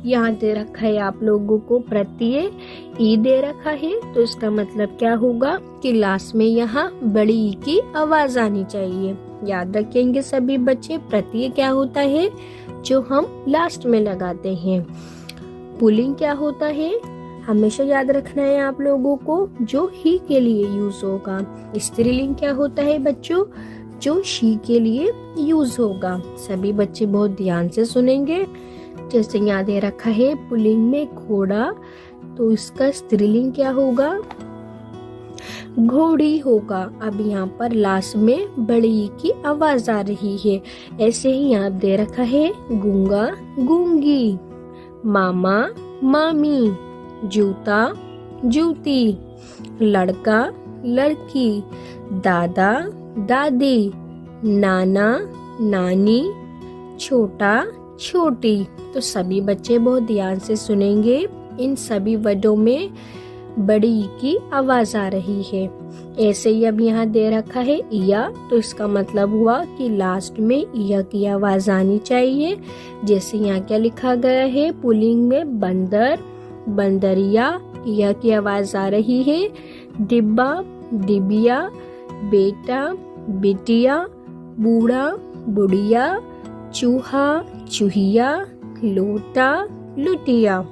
यहाँ दे रखा है आप लोगों को प्रत्यय ई दे रखा है, तो इसका मतलब क्या होगा कि लास्ट में यहाँ बड़ी ई की आवाज आनी चाहिए। याद रखेंगे सभी बच्चे, प्रत्यय क्या होता है जो हम लास्ट में लगाते हैं। पुल्लिंग क्या होता है हमेशा याद रखना है आप लोगों को, जो ही के लिए यूज होगा। स्त्रीलिंग क्या होता है बच्चों, जो शी के लिए यूज होगा। सभी बच्चे बहुत ध्यान से सुनेंगे। जैसे यहाँ दे रखा है पुल्लिंग में घोड़ा, तो इसका स्त्रीलिंग क्या होगा, घोड़ी होगा। अब यहाँ पर लास्ट में बड़ी की आवाज आ रही है। ऐसे ही यहाँ दे रखा है गूंगा गूंगी, मामा मामी, जूता जूती, लड़का लड़की, दादा दादी, नाना नानी, छोटा छोटी। तो सभी बच्चे बहुत ध्यान से सुनेंगे। इन सभी वर्डों में बड़ी ई की आवाज आ रही है। ऐसे ही अब यहाँ दे रखा है इया, तो इसका मतलब हुआ कि लास्ट में इया की आवाज आनी चाहिए। जैसे यहाँ क्या लिखा गया है पुल्लिंग में बंदर बंदरिया, इया की आवाज आ रही है। डिब्बा डिबिया, बेटा बिटिया, बूढ़ा बुढ़िया, चूहा चूहिया, लोटा लुटिया।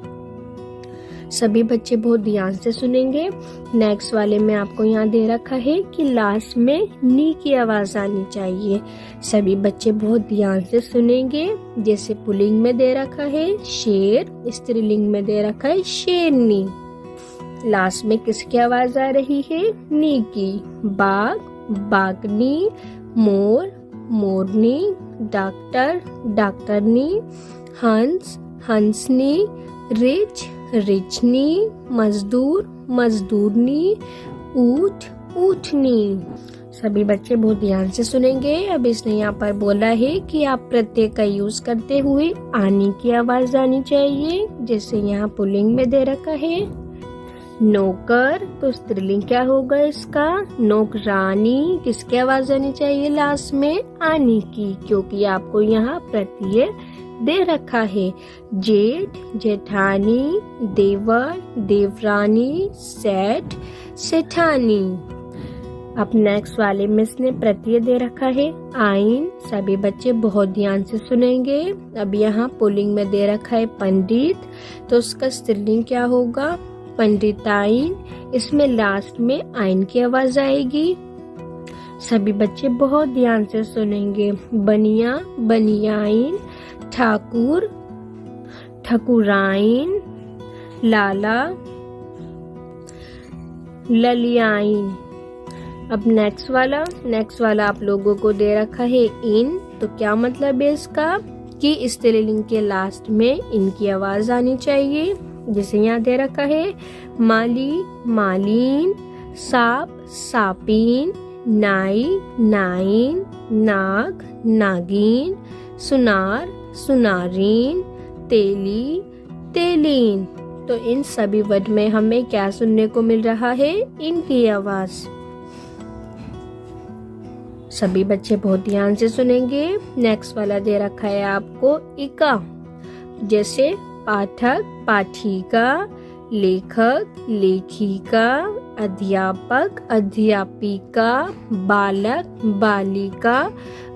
सभी बच्चे बहुत ध्यान से सुनेंगे। नेक्स्ट वाले में आपको यहाँ दे रखा है कि लास्ट में नी की आवाज आनी चाहिए। सभी बच्चे बहुत ध्यान से सुनेंगे। जैसे पुल्लिंग में दे रखा है शेर, स्त्रीलिंग में दे रखा है शेरनी। लास्ट में किसकी आवाज आ रही है, नी की। बाघ बाघनी, मोर मोरनी, डॉक्टर डॉक्टरनी, हंस हंसनी, रिच रिचनी, मजदूर मजदूरनी, ऊंट ऊंटनी। सभी बच्चे बहुत ध्यान से सुनेंगे। अब इसने यहाँ पर बोला है कि आप प्रत्यय का यूज करते हुए आनी की आवाज आनी चाहिए। जैसे यहाँ पुल्लिंग में दे रखा है नौकर, तो स्त्रीलिंग क्या होगा इसका, नौकरानी। किसकी आवाज आनी चाहिए लास्ट में, आनी की, क्योंकि आपको यहाँ प्रत्यय दे रखा है। जेठ जेठानी, देवर देवरानी, सेठ सेठानी। अब नेक्स्ट वाले में इसने प्रत्यय दे रखा है आइन। सभी बच्चे बहुत ध्यान से सुनेंगे। अब यहाँ पुल्लिंग में दे रखा है पंडित, तो उसका स्त्रीलिंग क्या होगा, पंडिताइन। इसमें लास्ट में आइन की आवाज आएगी। सभी बच्चे बहुत ध्यान से सुनेंगे। बनिया बनियाइन, ठाकुर ठकुराइन, लाला ललियाइन। अब नेक्स्ट वाला आप लोगों को दे रखा है इन, तो क्या मतलब है इसका कि स्त्रीलिंग के लास्ट में इनकी आवाज आनी चाहिए। जैसे यहाँ दे रखा है माली मालीन, सांप सापीन, नाई नाइन, नाग नागिन, सुनार सुनारीन, तेली तेलीन। तो इन सभी वर्ड में हमें क्या सुनने को मिल रहा है, इनकी आवाज। सभी बच्चे बहुत ध्यान से सुनेंगे। नेक्स्ट वाला दे रखा है आपको इका। जैसे पाठक पाठिका, लेखक लेखिका, अध्यापक अध्यापिका, बालक बालिका,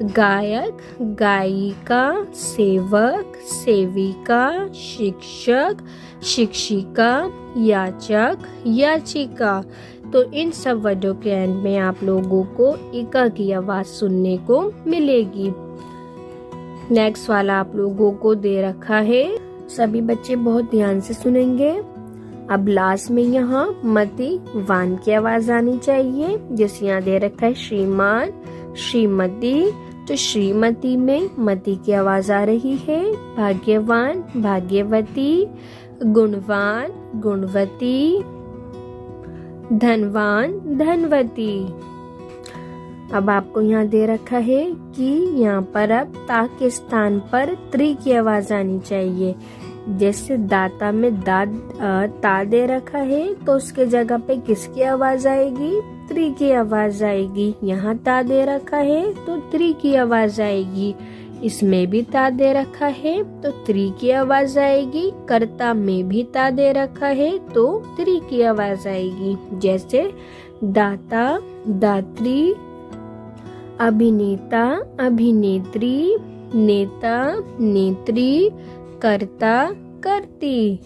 गायक गायिका, सेवक सेविका, शिक्षक शिक्षिका, याचक याचिका। तो इन सब वर्डों के एंड में आप लोगों को इका की आवाज सुनने को मिलेगी। नेक्स्ट वाला आप लोगों को दे रखा है, सभी बच्चे बहुत ध्यान से सुनेंगे। अब लास्ट में यहाँ मति वान की आवाज आनी चाहिए। जैसे यहाँ दे रखा है श्रीमान श्रीमती, तो श्रीमती में मति की आवाज आ रही है। भाग्यवान भाग्यवती, गुणवान गुणवती, धनवान धनवती। अब आपको यहाँ दे रखा है कि यहाँ पर अब ता के स्थान पर त्री की आवाज आनी चाहिए। जैसे दाता में ता दे रखा है, तो उसके जगह पे किसकी आवाज आएगी, त्री की आवाज आएगी। यहाँ ता दे रखा है तो त्री की आवाज आएगी। इसमें भी ता दे रखा है तो त्री की आवाज आएगी। कर्ता में भी ता दे रखा है तो त्री की आवाज आएगी। जैसे दाता, दात्री, अभिनेता, अभिनेत्री, नेता, नेत्री, कर्ता, करती।